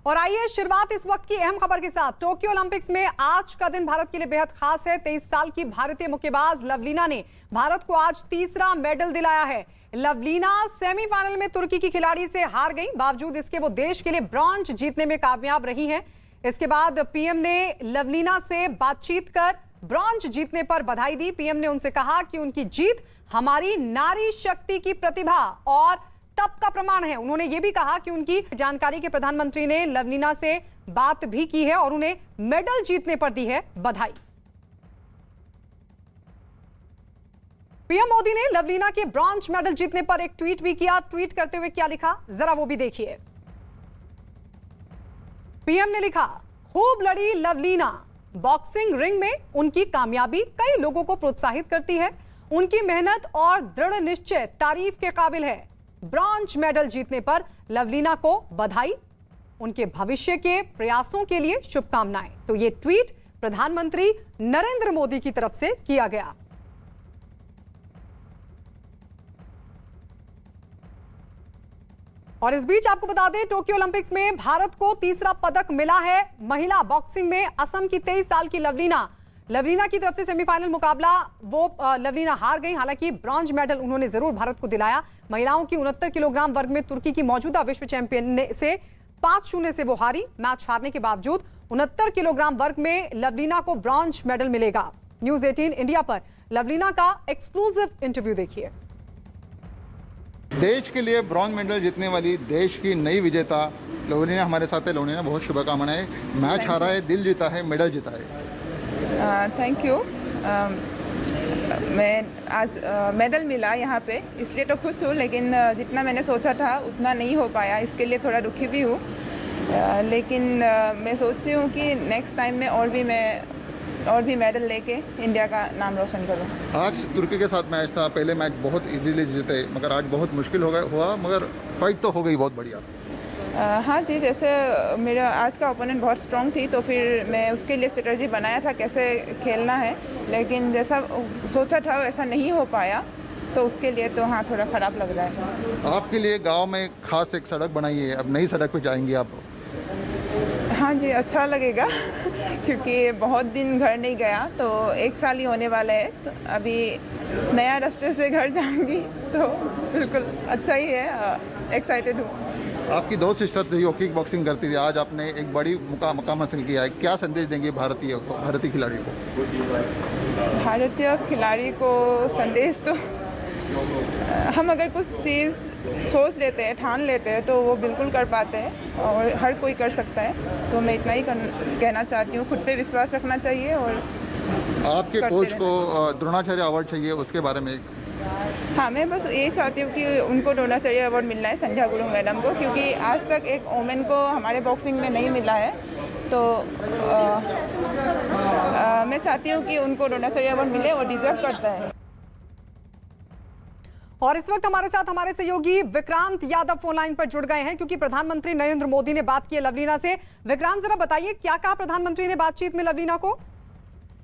और आइए शुरुआत इस वक्त की अहम खबर के साथ। टोक्यो ओलंपिक्स में आज का दिन भारत के लिए बेहद खास है। 23 साल की भारतीय मुक्केबाज लवलीना ने भारत को आज तीसरा मेडल दिलाया है। लवलीना सेमीफाइनल में तुर्की की खिलाड़ी से हार गई, बावजूद इसके वो देश के लिए ब्रॉन्ज जीतने में कामयाब रही हैं। इसके बाद पीएम ने लवलीना से बातचीत कर ब्रॉन्ज जीतने पर बधाई दी। पीएम ने उनसे कहा कि उनकी जीत हमारी नारी शक्ति की प्रतिभा और तप का प्रमाण है। उन्होंने ये भी कहा कि उनकी जानकारी के प्रधानमंत्री ने लवलीना से बात भी की है और उन्हें मेडल जीतने पर दी है बधाई। पीएम मोदी ने लवलीना के ब्रॉन्ज मेडल जीतने पर एक ट्वीट भी किया। ट्वीट करते हुए क्या लिखा, जरा वो भी देखिए। पीएम ने लिखा, खूब लड़ी लवलीना, बॉक्सिंग रिंग में उनकी कामयाबी कई लोगों को प्रोत्साहित करती है। उनकी मेहनत और दृढ़ निश्चय तारीफ के काबिल है। ब्रॉन्ज मेडल जीतने पर लवलीना को बधाई, उनके भविष्य के प्रयासों के लिए शुभकामनाएं। तो ये ट्वीट प्रधानमंत्री नरेंद्र मोदी की तरफ से किया गया। और इस बीच आपको बता दें, टोक्यो ओलंपिक्स में भारत को तीसरा पदक मिला है। महिला बॉक्सिंग में असम की 23 साल की लवलीना की तरफ से सेमीफाइनल मुकाबला लवलीना हार गई। हालांकि ब्रॉन्ज मेडल उन्होंने जरूर भारत को दिलाया। महिलाओं की 69 किलोग्राम वर्ग में तुर्की की मौजूदा विश्व चैंपियन से 5-0 से वो हारी। मैच हारने के बावजूद 69 किलोग्राम वर्ग में लवलीना को ब्रॉन्ज मेडल मिलेगा। न्यूज 18 इंडिया पर लवलीना का एक्सक्लूसिव इंटरव्यू देखिए। देश के लिए ब्रॉन्ज मेडल जीतने वाली देश की नई विजेता लवलीना हमारे साथ है। लवलीना, बहुत शुभकामनाएं। मैच हारा है, दिल जीता है, मेडल जीता है। Thank you. मैं आज मेडल मिला यहाँ पे, इसलिए तो खुश हूँ, लेकिन जितना मैंने सोचा था उतना नहीं हो पाया, इसके लिए थोड़ा दुखी भी हूँ। लेकिन मैं सोच रही हूँ कि नेक्स्ट टाइम में और भी मेडल लेके इंडिया का नाम रोशन करूँ। आज तुर्की के साथ मैच था, पहले मैच बहुत इजीली जीते, मगर आज बहुत मुश्किल हुआ, मगर फाइट तो हो गई बहुत बढ़िया। हाँ जी, जैसे मेरा आज का ओपोनेंट बहुत स्ट्रॉन्ग थी, तो फिर मैं उसके लिए स्ट्रेटजी बनाया था कैसे खेलना है, लेकिन जैसा सोचा था वैसा नहीं हो पाया, तो उसके लिए तो हाँ थोड़ा ख़राब लग रहा है। आपके लिए गांव में खास एक सड़क बनाई है, अब नई सड़क पे जाएंगी आप? हाँ जी, अच्छा लगेगा क्योंकि बहुत दिन घर नहीं गया, तो 1 साल ही होने वाला है, तो अभी नया रास्ते से घर जाऊंगी, तो बिल्कुल अच्छा ही है। एक्साइटेड हूँ। आपकी 2 सिस्टर थी, वो किक बॉक्सिंग करती थी, आज आपने एक बड़ी मुकाम हासिल किया है। क्या संदेश देंगे भारतीय खिलाड़ी को? भारतीय खिलाड़ी को संदेश तो हम अगर कुछ चीज़ सोच लेते हैं, ठान लेते हैं, तो वो बिल्कुल कर पाते हैं और हर कोई कर सकता है। तो मैं इतना ही कहना चाहती हूँ, खुद पे विश्वास रखना चाहिए। और आपके कोच को द्रोणाचार्य अवार्ड चाहिए, उसके बारे में? हाँ, मैं बस ये चाहती हूँ कि उनको द्रोणाचार्य अवार्ड मिलना है, संध्या गुरुंग मैडम को, क्योंकि आज तक एक वोमेन को हमारे बॉक्सिंग में नहीं मिला है। तो मैं चाहती हूँ कि उनको द्रोणाचार्य अवार्ड मिले, और डिजर्व करता है। और इस वक्त हमारे साथ हमारे सहयोगी विक्रांत यादव फोन लाइन पर जुड़ गए हैं, क्योंकि प्रधानमंत्री नरेंद्र मोदी ने बात की है लवलीना से। विक्रांत, जरा बताइए क्या कहा प्रधानमंत्री ने बातचीत में लवलीना को?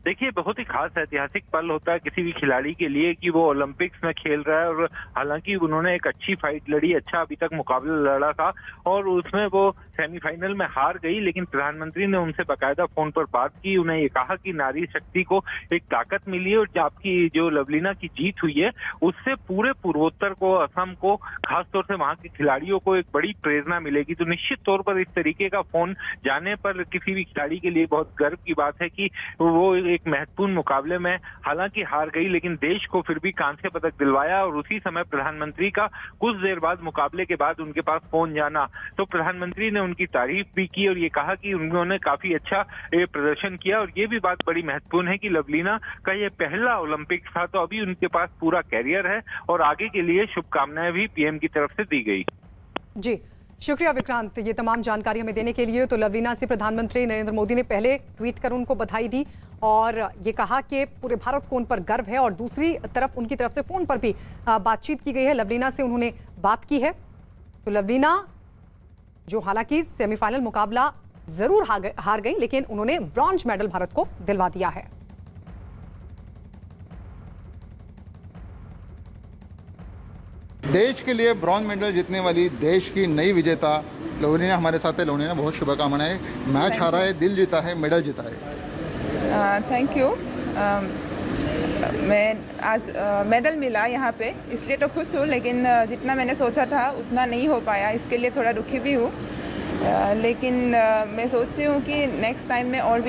देखिए, बहुत ही खास ऐतिहासिक पल होता है किसी भी खिलाड़ी के लिए कि वो ओलंपिक्स में खेल रहा है। और हालांकि उन्होंने एक अच्छी फाइट लड़ी, अच्छा अभी तक मुकाबला लड़ा था, और उसमें वो सेमीफाइनल में हार गई, लेकिन प्रधानमंत्री ने उनसे बाकायदा फोन पर बात की। उन्हें ये कहा कि नारी शक्ति को एक ताकत मिली है, और आपकी जो लवलीना की जीत हुई है उससे पूरे पूर्वोत्तर को, असम को, खासतौर से वहां के खिलाड़ियों को एक बड़ी प्रेरणा मिलेगी। तो निश्चित तौर पर इस तरीके का फोन जाने पर किसी भी खिलाड़ी के लिए बहुत गर्व की बात है कि वो एक महत्वपूर्ण मुकाबले में हालांकि हार गई, लेकिन देश को फिर भी कांस्य पदक दिलवाया। और उसी समय प्रधानमंत्री का कुछ देर बाद, मुकाबले के बाद उनके पास फोन जाना, तो प्रधानमंत्री ने उनकी तारीफ भी की और ये कहा कि उन्होंने काफी अच्छा प्रदर्शन किया। और ये भी बात बड़ी महत्वपूर्ण है कि लवलीना का ये पहला ओलंपिक्स था, तो अभी उनके पास पूरा कैरियर है, और आगे के लिए शुभकामनाएं भी पीएम की तरफ से दी गई। जी, शुक्रिया विक्रांत, ये तमाम जानकारी हमें देने के लिए। तो लवलीना से प्रधानमंत्री नरेंद्र मोदी ने पहले ट्वीट कर उनको बधाई दी और ये कहा कि पूरे भारत को उन पर गर्व है, और दूसरी तरफ उनकी तरफ से फोन पर भी बातचीत की गई है। लवलीना से उन्होंने बात की है। तो लवलीना, जो हालांकि सेमीफाइनल मुकाबला जरूर हार गई, लेकिन उन्होंने ब्रॉन्ज मेडल भारत को दिलवा दिया है। देश के लिए ब्रॉन्ज मेडल जीतने वाली देश की नई विजेता लवलीना हमारे साथ है। लवलीना बहुत शुभकामनाएं। मैच हारा है, दिल जीता है, मेडल जीता है। Thank you. मैं आज मेडल मिला यहाँ पे, इसलिए तो खुश हूँ, लेकिन जितना मैंने सोचा था उतना नहीं हो पाया, इसके लिए थोड़ा दुखी भी हूँ। लेकिन मैं सोच रही हूँ कि नेक्स्ट टाइम में और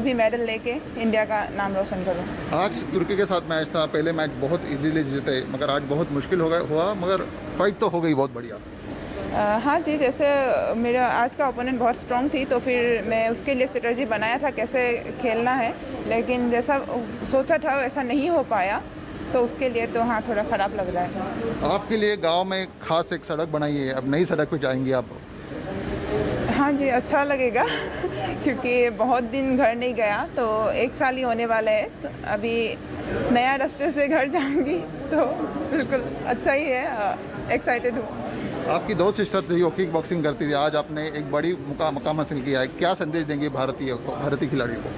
भी मेडल लेके इंडिया का नाम रोशन करूँ। आज तुर्की के साथ मैच था, पहले मैच बहुत इजीली जीते, मगर आज बहुत मुश्किल हुआ, मगर फाइट तो हो गई बहुत बढ़िया। हाँ जी, जैसे मेरा आज का ओपोनेंट बहुत स्ट्रॉन्ग थी, तो फिर मैं उसके लिए स्ट्रेटजी बनाया था कैसे खेलना है, लेकिन जैसा सोचा था वैसा नहीं हो पाया, तो उसके लिए तो हाँ थोड़ा ख़राब लग रहा है। आपके लिए गांव में खास एक सड़क बनाई है, अब नई सड़क पे जाएंगे आप? हाँ जी, अच्छा लगेगा क्योंकि बहुत दिन घर नहीं गया, तो 1 साल ही होने वाला है, तो अभी नया रास्ते से घर जाऊंगी, तो बिल्कुल अच्छा ही है, एक्साइटेड हूँ। आपकी 2 सिस्टर थी, वो किक बॉक्सिंग करती थी, आज आपने एक बड़ी मुकाम हासिल किया है, क्या संदेश देंगे भारतीय खिलाड़ियों को?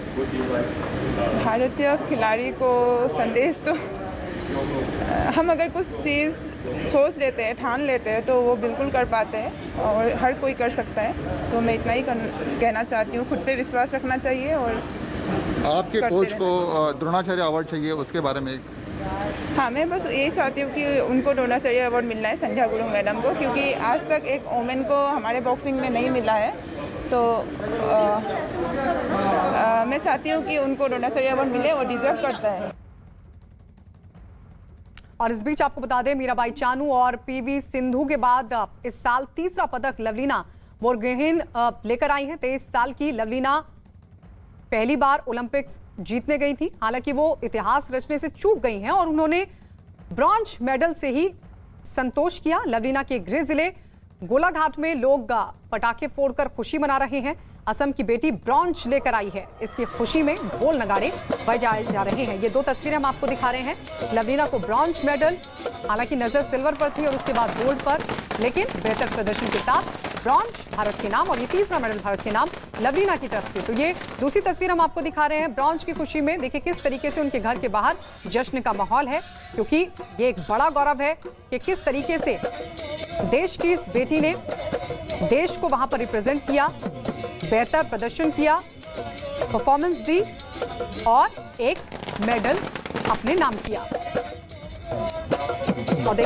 भारतीय खिलाड़ी को संदेश तो हम अगर कुछ चीज़ सोच लेते हैं, ठान लेते हैं, तो वो बिल्कुल कर पाते हैं और हर कोई कर सकता है, तो मैं इतना ही कहना चाहती हूँ। खुद पे विश्वास रखना चाहिए और आपके कोच को द्रोणाचार्य अवार्ड चाहिए, उसके बारे में? हाँ, मैं बस ये चाहती हूँ कि उनको द्रोणाचार्य अवार्ड मिलना है संध्या गुरु मैडम को, क्योंकि आज तक एक वोमेन को हमारे बॉक्सिंग में नहीं मिला है, तो मैं चाहती हूँ कि उनको द्रोणाचार्य अवार्ड मिले, वो डिजर्व करता है। और इस बीच आपको बता दें, मीराबाई चानू और पीवी सिंधु के बाद इस साल तीसरा पदक लवलीना बोरगोहेन लेकर आई हैं। 23 साल की लवलीना पहली बार ओलंपिक्स जीतने गई थी, हालांकि वो इतिहास रचने से चूक गई हैं और उन्होंने ब्रॉन्ज मेडल से ही संतोष किया। लवलीना के गृह जिले गोलाघाट में लोग पटाखे फोड़कर खुशी मना रहे हैं। असम की बेटी ब्रॉन्ज लेकर आई है, इसकी खुशी में ढोल नगाड़े बजाए जा रहे हैं। ये 2 तस्वीरें हम आपको दिखा रहे हैं। लवलीना को ब्रॉन्ज मेडल, हालांकि नजर सिल्वर पर थी और उसके बाद गोल्ड पर, लेकिन बेहतर प्रदर्शन के साथ ब्रॉन्ज भारत के नाम और ये तीसरा मेडल भारत के नाम लवलीना की तरफ से। तो ये दूसरी तस्वीर हम आपको दिखा रहे हैं ब्रॉन्ज की खुशी में। देखिए किस तरीके से उनके घर के बाहर जश्न का माहौल है, क्योंकि ये एक बड़ा गौरव है कि किस तरीके से देश की इस बेटी ने देश को वहां पर रिप्रेजेंट किया, बेहतर प्रदर्शन किया, परफॉर्मेंस दी और एक मेडल अपने नाम किया। और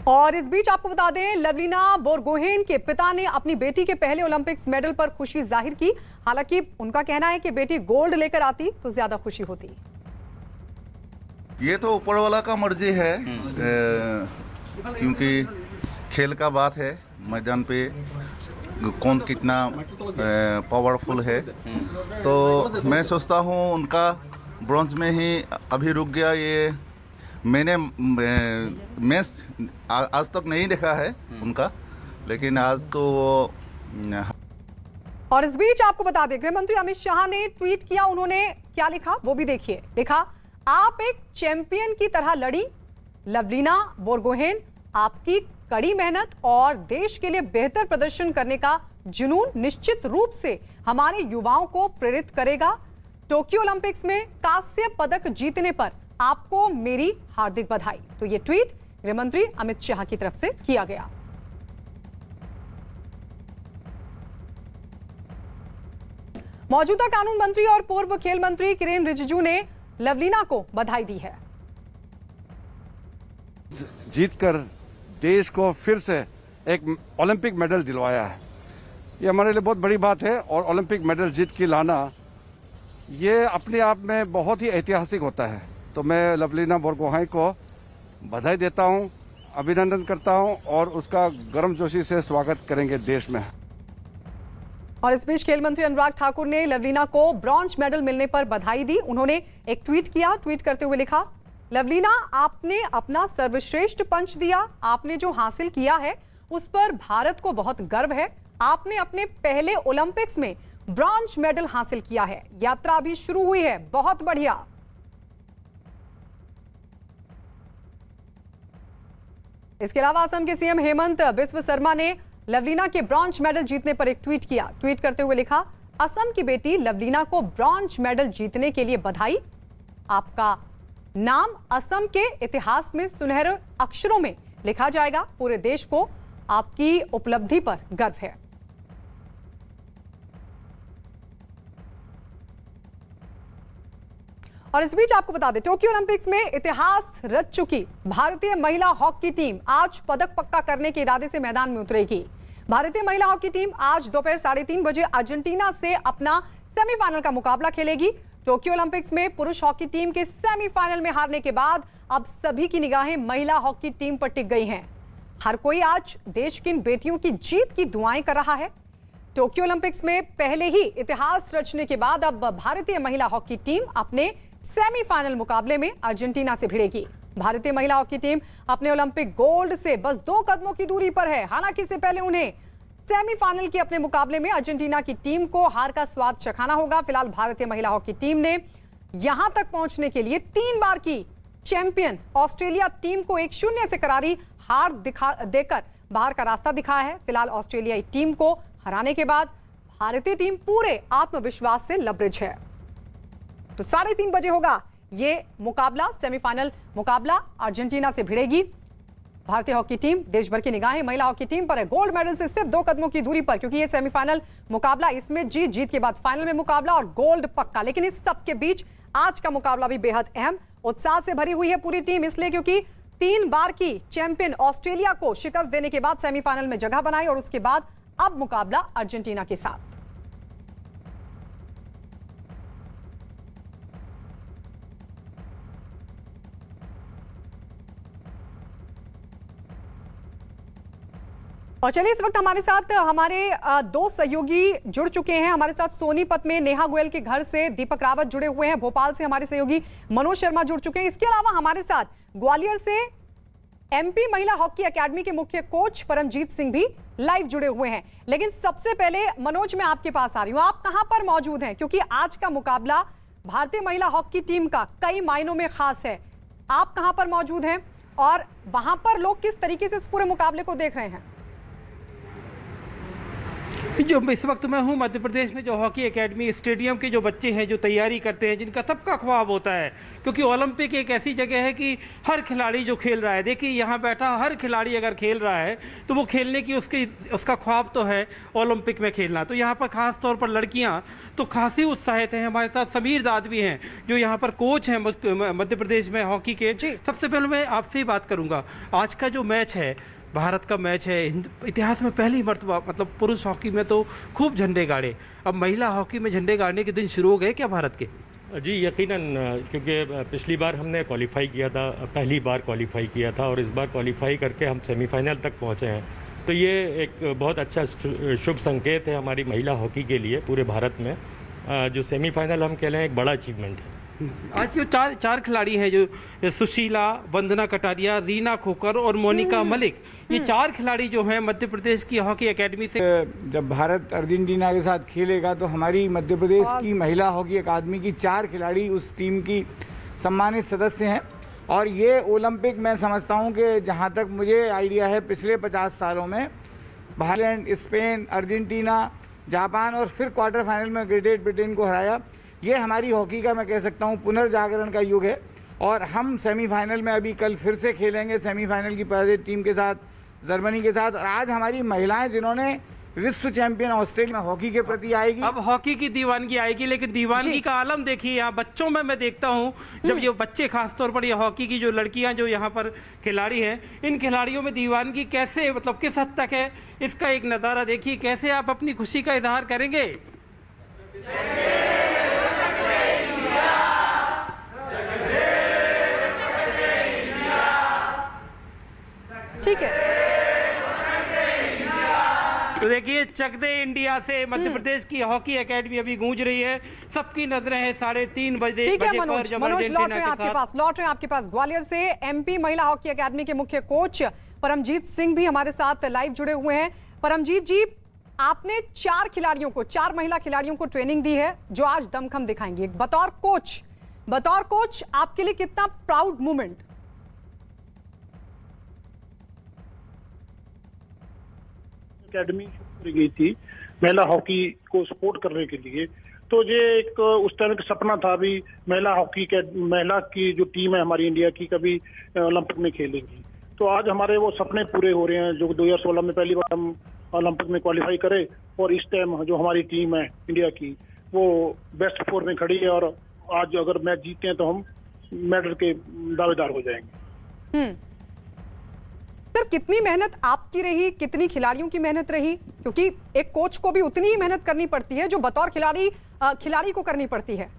और इस बीच आपको बता दें, लवलीना बोरगोहेन के पिता ने अपनी बेटी के पहले ओलंपिक्स मेडल पर खुशी जाहिर की। हालांकि उनका कहना है कि बेटी गोल्ड लेकर आती तो ज्यादा खुशी होती। ये तो ऊपर वाला का मर्जी है, क्योंकि खेल का बात है, मैदान पे कौन कितना पावरफुल है, तो मैं सोचता हूँ उनका ब्रॉन्ज में ही अभी रुक गया। ये मैंने मैच आज तक नहीं देखा है उनका, लेकिन आज तो वो। और इस बीच आपको बता दें, गृह मंत्री अमित शाह ने ट्वीट किया। उन्होंने क्या लिखा वो भी देखिए। लिखा, आप एक चैंपियन की तरह लड़ी लवलीना बोरगोहेन, आपकी कड़ी मेहनत और देश के लिए बेहतर प्रदर्शन करने का जुनून निश्चित रूप से हमारे युवाओं को प्रेरित करेगा। टोक्यो ओलंपिक्स में कांस्य पदक जीतने पर आपको मेरी हार्दिक बधाई। तो ये ट्वीट गृह मंत्री अमित शाह की तरफ से किया गया। मौजूदा कानून मंत्री और पूर्व खेल मंत्री किरेन रिजिजू ने लवलीना को बधाई दी है। जीतकर देश को फिर से एक ओलंपिक मेडल दिलवाया है, ये हमारे लिए बहुत बड़ी बात है। और ओलंपिक मेडल जीत के लाना ये अपने आप में बहुत ही ऐतिहासिक होता है। तो मैं लवलीना बोरगोहेन को बधाई देता हूं, अभिनंदन करता हूं और उसका गर्मजोशी से स्वागत करेंगे देश में। और इस बीच खेल मंत्री अनुराग ठाकुर ने लवलीना को ब्रॉन्ज मेडल मिलने पर बधाई दी। उन्होंने एक ट्वीट किया। ट्वीट करते हुए लिखा, लवलीना, आपने अपना सर्वश्रेष्ठ पंच दिया। आपने जो हासिल किया है उस पर भारत को बहुत गर्व है। आपने अपने पहले ओलंपिक्स में ब्रॉन्ज मेडल हासिल किया है। यात्रा अभी शुरू हुई है, बहुत बढ़िया। इसके अलावा असम के सीएम हेमंत बिस्व शर्मा ने लवलीना के ब्रॉन्ज मेडल जीतने पर एक ट्वीट किया। ट्वीट करते हुए लिखा, असम की बेटी लवलीना को ब्रॉन्ज मेडल जीतने के लिए बधाई। आपका नाम असम के इतिहास में सुनहरे अक्षरों में लिखा जाएगा। पूरे देश को आपकी उपलब्धि पर गर्व है। और इस बीच आपको बता दें, टोक्यो ओलंपिक्स में इतिहास रच चुकी भारतीय महिला हॉकी टीम आज पदक पक्का करने के इरादे से मैदान में उतरेगी। भारतीय महिला हॉकी टीम आज दोपहर 3:30 बजे अर्जेंटीना से अपना सेमीफाइनल का मुकाबला खेलेगी। टोक्यो ओलंपिक्स में पुरुष हॉकी टीम के सेमीफाइनल में हारने के बाद अब सभी की निगाहें महिला हॉकी टीम पर टिक गई हैं। हर कोई आज देश की इन बेटियों की जीत की दुआएं कर रहा है। टोक्यो ओलंपिक्स में पहले ही इतिहास रचने के बाद अब भारतीय महिला हॉकी टीम अपने सेमीफाइनल मुकाबले में अर्जेंटीना से भिड़ेगी। भारतीय महिला हॉकी टीम अपने ओलंपिक गोल्ड से बस 2 कदमों की दूरी पर है। हालांकि इससे पहले उन्हें सेमीफाइनल के अपने मुकाबले में अर्जेंटीना की टीम को हार का स्वाद चखाना होगा। फिलहाल भारतीय महिला हॉकी टीम ने यहां तक पहुंचने के लिए 3 बार की चैंपियन ऑस्ट्रेलिया टीम को 1-0 से करारी हार देकर बाहर का रास्ता दिखाया है। फिलहाल ऑस्ट्रेलियाई टीम को हराने के बाद भारतीय टीम पूरे आत्मविश्वास से लबरेज है। तो 3:30 बजे होगा ये मुकाबला, सेमीफाइनल मुकाबला। अर्जेंटीना से भिड़ेगी भारतीय हॉकी टीम। देश भर की निगाहें महिला हॉकी टीम पर है, गोल्ड मेडल से सिर्फ 2 कदमों की दूरी पर, क्योंकि ये सेमीफाइनल मुकाबला, इसमें जीत के बाद फाइनल में मुकाबला और गोल्ड पक्का। लेकिन इस सब के बीच आज का मुकाबला भी बेहद अहम, उत्साह से भरी हुई है पूरी टीम, इसलिए क्योंकि 3 बार की चैंपियन ऑस्ट्रेलिया को शिकस्त देने के बाद सेमीफाइनल में जगह बनाई और उसके बाद अब मुकाबला अर्जेंटीना के साथ। और चलिए, इस वक्त हमारे साथ हमारे 2 सहयोगी जुड़ चुके हैं। हमारे साथ सोनीपत में नेहा गोयल के घर से दीपक रावत जुड़े हुए हैं। भोपाल से हमारे सहयोगी मनोज शर्मा जुड़ चुके हैं। इसके अलावा हमारे साथ ग्वालियर से एमपी महिला हॉकी एकेडमी के मुख्य कोच परमजीत सिंह भी लाइव जुड़े हुए हैं। लेकिन सबसे पहले मनोज, मैं आपके पास आ रही हूं, आप कहां पर मौजूद हैं? क्योंकि आज का मुकाबला भारतीय महिला हॉकी टीम का कई मायनों में खास है। आप कहां पर मौजूद हैं और वहां पर लोग किस तरीके से इस पूरे मुकाबले को देख रहे हैं? जो इस वक्त मैं हूँ मध्य प्रदेश में, जो हॉकी एकेडमी स्टेडियम के जो बच्चे हैं जो तैयारी करते हैं, जिनका सबका ख्वाब होता है, क्योंकि ओलंपिक एक ऐसी जगह है कि हर खिलाड़ी जो खेल रहा है, देखिए यहाँ बैठा हर खिलाड़ी अगर खेल रहा है तो वो खेलने की उसका ख्वाब तो है ओलंपिक में खेलना। तो यहाँ पर ख़ास तौर पर लड़कियाँ तो खासी उत्साहित हैं। हमारे साथ समीर दाद भी हैं जो यहाँ पर कोच हैं मध्य प्रदेश में हॉकी के। सबसे पहले मैं आपसे ही बात करूँगा, आज का जो मैच है, भारत का मैच है, इतिहास में पहली मर्तबा, मतलब पुरुष हॉकी में तो खूब झंडे गाड़े, अब महिला हॉकी में झंडे गाड़ने के दिन शुरू हो गए क्या भारत के? जी यकीनन, क्योंकि पिछली बार हमने क्वालिफाई किया था, पहली बार क्वालिफाई किया था और इस बार क्वालिफाई करके हम सेमीफाइनल तक पहुंचे हैं। तो ये एक बहुत अच्छा शुभ संकेत है हमारी महिला हॉकी के लिए पूरे भारत में। जो सेमीफाइनल हम कह रहे हैं एक बड़ा अचीवमेंट है। आज जो चार खिलाड़ी हैं, जो सुशीला, वंदना कटारिया, रीना खोकर और मोनिका मलिक, ये 4 खिलाड़ी जो हैं मध्य प्रदेश की हॉकी एकेडमी से। जब भारत अर्जेंटीना के साथ खेलेगा तो हमारी मध्य प्रदेश की महिला हॉकी अकादमी की 4 खिलाड़ी उस टीम की सम्मानित सदस्य हैं। और ये ओलंपिक, मैं समझता हूँ कि जहाँ तक मुझे आइडिया है, पिछले 50 सालों में भारत, स्पेन, अर्जेंटीना, जापान और फिर क्वार्टर फाइनल में ग्रेट ब्रिटेन को हराया। ये हमारी हॉकी का, मैं कह सकता हूँ, पुनर्जागरण का युग है। और हम सेमीफाइनल में अभी कल फिर से खेलेंगे सेमीफाइनल की पराजित टीम के साथ, जर्मनी के साथ। और आज हमारी महिलाएं जिन्होंने विश्व चैंपियन ऑस्ट्रेलिया हॉकी के प्रति आएगी। अब हॉकी की दीवानगी आएगी, लेकिन दीवानगी का आलम देखिए यहाँ बच्चों में मैं देखता हूँ, जब ये बच्चे खासतौर पर ये हॉकी की जो लड़कियाँ जो यहाँ पर खिलाड़ी हैं, इन खिलाड़ियों में दीवानगी कैसे, मतलब किस हद तक है, इसका एक नज़ारा देखिए। कैसे आप अपनी खुशी का इजहार करेंगे? ठीक है, तो देखिए चक दे इंडिया से मध्य प्रदेश की हॉकी एकेडमी अभी गूंज रही है, सबकी नजरें हैं 3:30 बजे ठीक है पर मनोज, जब मनोज लौट रहे अर्जेंटीना हैं के आपके साथ। पास, लौट रहे हैं आपके पास। ग्वालियर से एमपी महिला हॉकी एकेडमी के मुख्य कोच परमजीत सिंह भी हमारे साथ लाइव जुड़े हुए हैं। परमजीत जी, आपने 4 महिला खिलाड़ियों को ट्रेनिंग दी है जो आज दमखम दिखाएंगी। बतौर कोच आपके लिए कितना प्राउड मोमेंट? एकेडमी शुरू की गई थी महिला हॉकी को सपोर्ट करने के लिए, तो ये एक उस तरह का सपना था भी महिला की जो टीम है हमारी इंडिया की कभी ओलंपिक में खेलेंगी। तो आज हमारे वो सपने पूरे हो रहे हैं जो 2016 में पहली बार हम ओलंपिक में क्वालिफाई करे, और इस टाइम जो हमारी टीम है इंडिया की वो बेस्ट 4 में खड़ी है, और आज अगर मैच जीते हैं तो हम मेडल के दावेदार हो जाएंगे। सर, कितनी मेहनत आपकी रही, कितनी खिलाड़ियों की मेहनत रही? क्योंकि एक कोच को भी उतनी ही मेहनत करनी पड़ती है जो बतौर खिलाड़ी को करनी पड़ती है।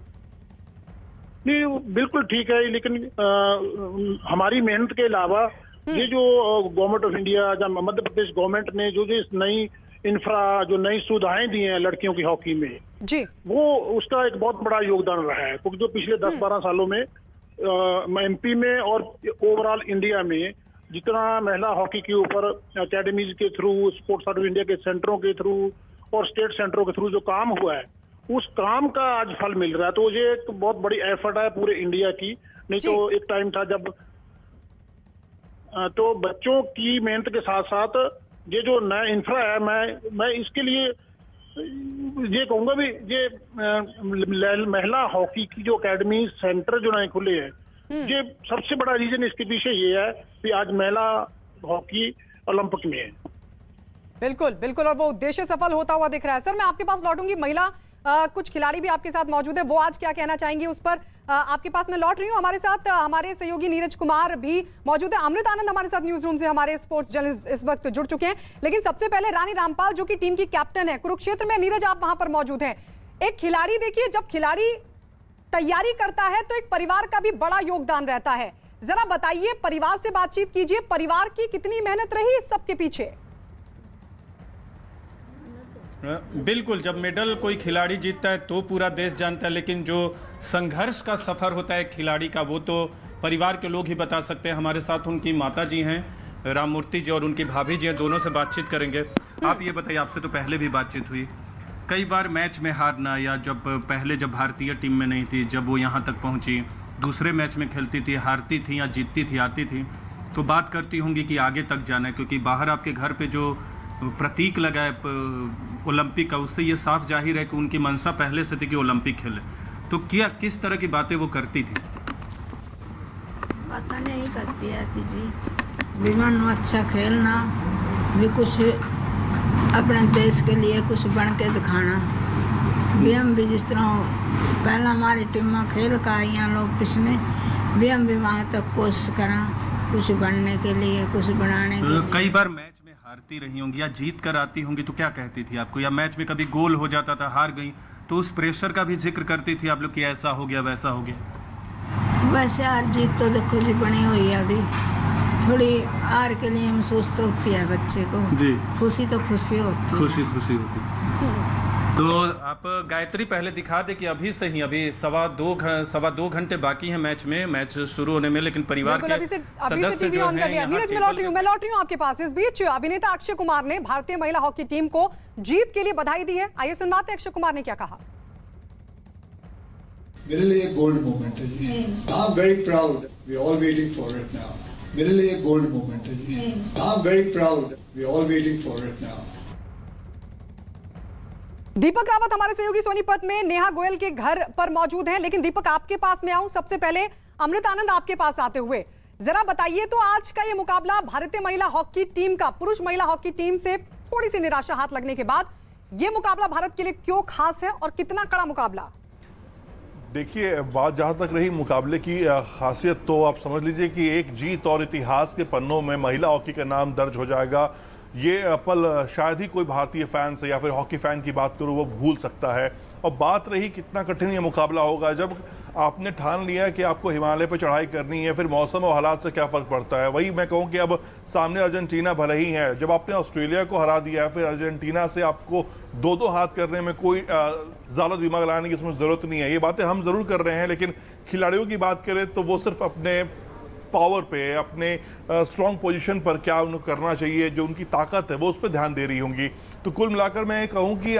नहीं, बिल्कुल ठीक है, लेकिन हमारी मेहनत के अलावा ये जो गवर्नमेंट ऑफ इंडिया या मध्य प्रदेश गवर्नमेंट ने जो नई जो नई सुविधाएं दी हैं लड़कियों की हॉकी में जी, वो उसका एक बहुत बड़ा योगदान रहा है। क्योंकि जो पिछले 10-12 सालों में एमपी में और ओवरऑल इंडिया में जितना महिला हॉकी के ऊपर एकेडमीज के थ्रू, स्पोर्ट्स ऑफ इंडिया के सेंटरों के थ्रू और स्टेट सेंटरों के थ्रू जो काम हुआ है, उस काम का आज फल मिल रहा है। तो ये एक बहुत बड़ी एफर्ट है पूरे इंडिया की। नहीं तो एक टाइम था जब तो बच्चों की मेहनत के साथ साथ ये जो नया इंफ्रा है, मैं इसके लिए ये कहूंगा भी ये महिला हॉकी की जो एकेडमी सेंटर जो नए खुले हैं, ये सबसे बड़ा रीजन इसके पीछे ये है कि आज महिला हॉकी ओलंपिक में है। बिल्कुल बिल्कुल, और वो उद्देश्य सफल होता हुआ दिख रहा है। सर, मैं आपके पास लौटूंगी। महिला कुछ खिलाड़ी भी आपके साथ मौजूद है, वो आज क्या कहना चाहेंगी उस पर आपके पास मैं लौट रही हूँ। हमारे साथ हमारे सहयोगी नीरज कुमार भी मौजूद है। अमृत आनंद हमारे साथ न्यूज रूम से हमारे स्पोर्ट्स जर्नलिस्ट इस वक्त जुड़ चुके हैं। लेकिन सबसे पहले रानी रामपाल जो कि टीम की कैप्टन है कुरुक्षेत्र में, नीरज आप वहां पर मौजूद हैं। एक खिलाड़ी, देखिए जब खिलाड़ी तैयारी करता है तो एक परिवार का भी बड़ा योगदान रहता है। जरा बताइए, परिवार से बातचीत कीजिए, परिवार की कितनी मेहनत रही इस सब के पीछे? बिल्कुल, जब मेडल कोई खिलाड़ी जीतता है तो पूरा देश जानता है, लेकिन जो संघर्ष का सफ़र होता है खिलाड़ी का वो तो परिवार के लोग ही बता सकते हैं। हमारे साथ उनकी माता जी हैं राममूर्ति जी और उनकी भाभी जी हैं, दोनों से बातचीत करेंगे। आप ये बताइए, आपसे तो पहले भी बातचीत हुई, कई बार मैच में हारना, या जब भारतीय टीम में नहीं थी, जब वो यहाँ तक पहुँची, दूसरे मैच में खेलती थी, हारती थी या जीतती थी, आती थी, तो बात करती होंगी कि आगे तक जाना है, क्योंकि बाहर आपके घर पे जो प्रतीक लगा है ओलंपिक का, उससे ये साफ जाहिर है कि उनकी मंशा पहले से थी कि ओलंपिक खेले। तो क्या किस तरह की बातें वो करती थी? पता नहीं करती आती जी, विमान में अच्छा खेलना भी, कुछ अपने देश के लिए कुछ बन के दिखाना भी। हम भी जिस तरह पहला हमारी टीम में खेल का आई हैं ओलंपिक्स में भी, हम भी वहाँ तक कोशिश करा कुछ बनने के लिए, कुछ बनाने के लिए। कई बार मैच में हारती रही होंगी या जीत कर आती होंगी, तो क्या कहती थी आपको? या मैच में कभी गोल हो जाता था, हार गई, तो उस प्रेशर का भी जिक्र करती थी आप लोग कि ऐसा हो गया वैसा हो गया? वैसे हार जीत तो देखो जी बनी हुई है, अभी थोड़ी हार के लिए महसूस तो होती है बच्चे को जी, खुशी तो खुशी होती है, खुशी होती। तो आप गायत्री पहले दिखा दे कि अभी सही, अभी सवा दो घंटे बाकी हैं मैच शुरू होने में, लेकिन परिवार के सदस्य जो हैं नीरज, मैं लौट रही हूँ आपके पास। इस बीच अभिनेता अक्षय कुमार ने भारतीय महिला हॉकी टीम को जीत के लिए बधाई दी है। आइए सुनवाते हैं अक्षय कुमार ने क्या कहा। मेरे लिए गोल्ड मोमेंट है जी, I am very proud, we all waiting for it now. मेरे लिए गोल्ड मोमेंट है जी, I am very proud, we all waiting for it now. Deepak Rawat हमारे सहयोगी सोनीपत में नेहा गोयल के घर पर मौजूद हैं। लेकिन दीपक, आपके पास में आऊं सबसे पहले, अमृत आनंद आपके पास आते हुए जरा बताइए तो आज का ये मुकाबला भारतीय महिला हॉकी टीम का पुरुष महिला हॉकी टीम से थोड़ी सी निराशा हाथ लगने के बाद ये मुकाबला भारत के लिए क्यों खास है और कितना कड़ा मुकाबला? देखिए, बात जहां तक रही मुकाबले की खासियत, तो आप समझ लीजिए कि एक जीत और इतिहास के पन्नों में महिला हॉकी का नाम दर्ज हो जाएगा। ये पल शायद ही कोई भारतीय फैन से या फिर हॉकी फैन की बात करूं वो भूल सकता है। और बात रही कितना कठिन ये मुकाबला होगा, जब आपने ठान लिया है कि आपको हिमालय पर चढ़ाई करनी है, फिर मौसम और हालात से क्या फ़र्क पड़ता है। वही मैं कहूँ कि अब सामने अर्जेंटीना भले ही है, जब आपने ऑस्ट्रेलिया को हरा दिया है, फिर अर्जेंटीना से आपको दो हाथ करने में कोई ज़्यादा दिमाग लगाने की इसमें ज़रूरत नहीं है। ये बातें हम ज़रूर कर रहे हैं, लेकिन खिलाड़ियों की बात करें तो वो सिर्फ अपने पावर पे, अपने स्ट्रॉन्ग पोजीशन पर क्या उनको करना चाहिए, जो उनकी ताकत है वो उस पर ध्यान दे रही होंगी। तो कुल मिलाकर मैं कहूँ कि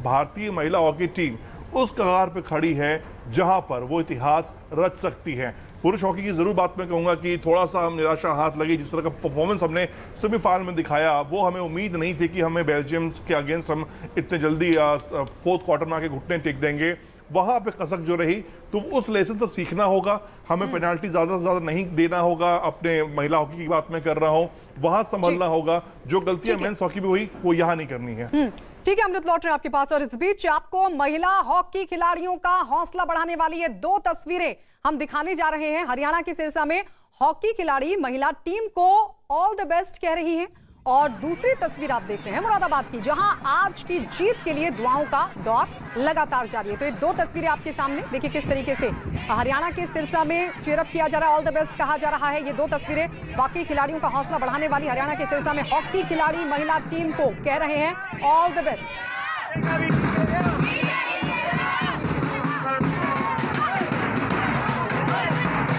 भारतीय महिला हॉकी टीम उस कगार पे खड़ी है जहां पर वो इतिहास रच सकती है। पुरुष हॉकी की जरूर बात मैं कहूंगा कि थोड़ा सा हम निराशा हाथ लगी। जिस तरह का परफॉर्मेंस हमने सेमीफाइनल में दिखाया, वो हमें उम्मीद नहीं थी कि हमें बेल्जियम के अगेंस्ट हम इतने जल्दी फोर्थ क्वार्टर में आके घुटने टेक देंगे। वहां पे कसक जो रही, तो उस लेसन से सीखना होगा। हमें पेनाल्टी ज्यादा से ज्यादा नहीं देना होगा। अपने महिला हॉकी की बात मैं कर रहा हूं, वहां संभलना होगा। जो गलतियां मेंस हॉकी में हुई वो यहाँ नहीं करनी है। ठीक है, अमृत लौट रहे हैं आपके पास। और इस बीच आपको महिला हॉकी खिलाड़ियों का हौसला बढ़ाने वाली ये 2 तस्वीरें हम दिखाने जा रहे हैं। हरियाणा की सिरसा में हॉकी खिलाड़ी महिला टीम को ऑल द बेस्ट कह रही हैं, और दूसरी तस्वीर आप देख रहे हैं मुरादाबाद की, जहां आज की जीत के लिए दुआओं का दौर लगातार जारी है। तो ये 2 तस्वीरें आपके सामने देखिए किस तरीके से हरियाणा के सिरसा में चीयरअप किया जा रहा है, ऑल द बेस्ट कहा जा रहा है। ये 2 तस्वीरें बाकी खिलाड़ियों का हौसला बढ़ाने वाली। हरियाणा के सिरसा में हॉकी खिलाड़ी महिला टीम को कह रहे हैं ऑल द बेस्ट।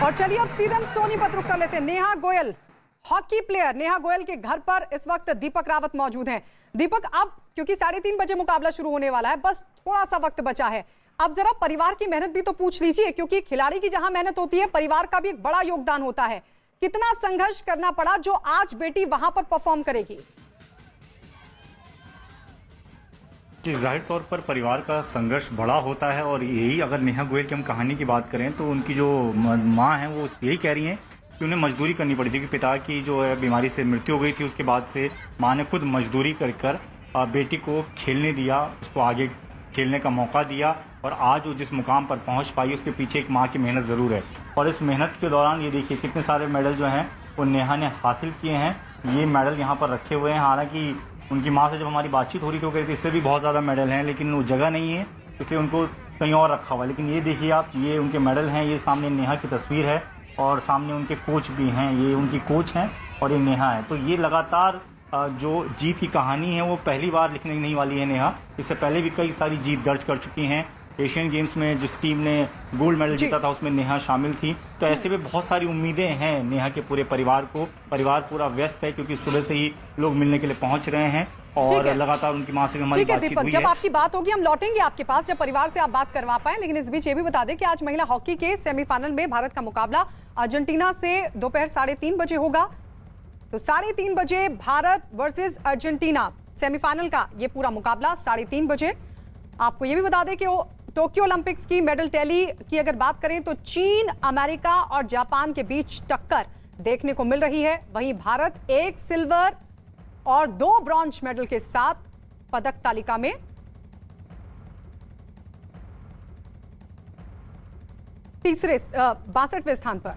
और चलिए अब सीधे हम सोनीपत रुक कर लेते हैं। नेहा गोयल, हॉकी प्लेयर नेहा गोयल के घर पर इस वक्त दीपक रावत मौजूद हैं। दीपक, अब क्योंकि 3:30 बजे मुकाबला शुरू होने वाला है, बस थोड़ा सा वक्त बचा है, अब जरा परिवार की मेहनत भी तो पूछ लीजिए, क्योंकि खिलाड़ी की जहां मेहनत होती है, परिवार का भी एक बड़ा योगदान होता है। कितना संघर्ष करना पड़ा जो आज बेटी वहां पर परफॉर्म करेगी? कि जाहिर तौर पर परिवार का संघर्ष बड़ा होता है, और यही अगर नेहा गोयल की हम कहानी की बात करें तो उनकी जो माँ है वो यही कह रही हैं कि उन्हें मजदूरी करनी पड़ी थी, कि पिता की जो है बीमारी से मृत्यु हो गई थी। उसके बाद से माँ ने खुद मजदूरी कर बेटी को खेलने दिया, उसको आगे खेलने का मौका दिया, और आज वो जिस मुकाम पर पहुंच पाई उसके पीछे एक माँ की मेहनत ज़रूर है। और इस मेहनत के दौरान ये देखिए कितने सारे मेडल जो हैं वो नेहा ने हासिल किए हैं। ये मेडल यहाँ पर रखे हुए हैं। हालांकि उनकी माँ से जब हमारी बातचीत हो रही थी वो कह रही थी इससे भी बहुत ज़्यादा मेडल हैं, लेकिन वो जगह नहीं है इसलिए उनको कहीं और रखा हुआ है। लेकिन ये देखिए आप, ये उनके मेडल हैं। ये सामने नेहा की तस्वीर है और सामने उनके कोच भी हैं, ये उनकी कोच हैं और ये नेहा है। तो ये लगातार जो जीत की कहानी है वो पहली बार लिखने नहीं वाली है नेहा। इससे पहले भी कई सारी जीत दर्ज कर चुकी हैं। एशियन गेम्स में जिस टीम ने गोल्ड मेडल जीता था उसमें नेहा शामिल थी। तो ऐसे में बहुत सारी उम्मीदें हैं नेहा के पूरे परिवार को। परिवार पूरा व्यस्त है क्योंकि सुबह से ही लोग मिलने के लिए पहुंच रहे हैं और लगातार उनकी मां से भी हमारी बातचीत हुई है। जब आपकी बात होगी हम लौटेंगे आपके पास, जब परिवार से आप बात करवा पाए। लेकिन इस बीच ये भी बता दें कि आज महिला हॉकी के सेमीफाइनल में भारत का मुकाबला अर्जेंटीना से दोपहर 3:30 बजे होगा। तो 3:30 बजे भारत वर्सेस अर्जेंटीना सेमीफाइनल का ये पूरा मुकाबला 3:30 बजे। आपको ये भी बता दें कि टोक्यो ओलंपिक्स की मेडल टैली की अगर बात करें तो चीन, अमेरिका और जापान के बीच टक्कर देखने को मिल रही है। वहीं भारत 1 सिल्वर और 2 ब्रॉन्ज मेडल के साथ पदक तालिका में 62वें स्थान पर।